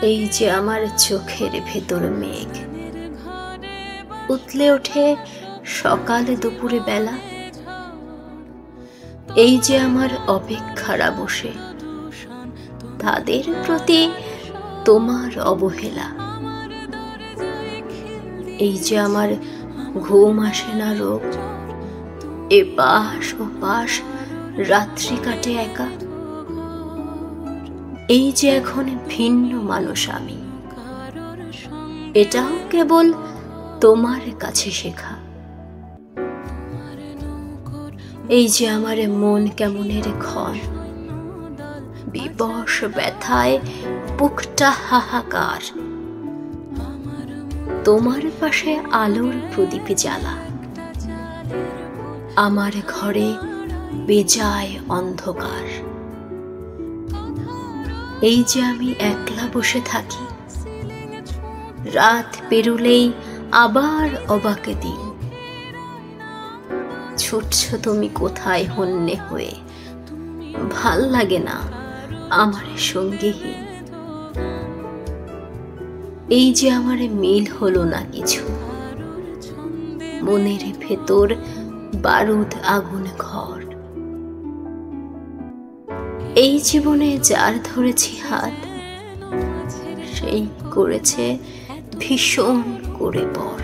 এই যে আমার চোখের ভেতর মেঘ, উতলে ওঠে সকালে দুপুরে বেলা। এই যে আমার অপেক্ষারা বসে, তাদের প্রতি তোমার অবহেলা। এই যে আমার ঘুম আসে না রোগ, এ পাশ ও পাশ রাত্রি কাটে একা। এই যে এখন ভিন্ন মানুষ আমি, এটাও কেবল তোমার কাছে শেখা। এই যে আমার মন কেমনের ক্ষণ, বিবশ ব্যথায় বুকটা হাহাকার। তোমার পাশে আলোর প্রদীপ জ্বালা, আমার ঘরে বেজায় অন্ধকার। এই যে আমি একলা বসে থাকি, রাত পেরুলেই আবার অবাকে দিন। ছুটছ তুমি কোথায় হন্যে হয়ে, ভাল লাগে না আমার সঙ্গীহীন। এই যে আমার মিল হলো না কিছু, মনের ভেতর বারুদ আগুন ঘর। এই জীবনে যার ধরেছি হাত, সেই করেছে ভীষণ করে পর।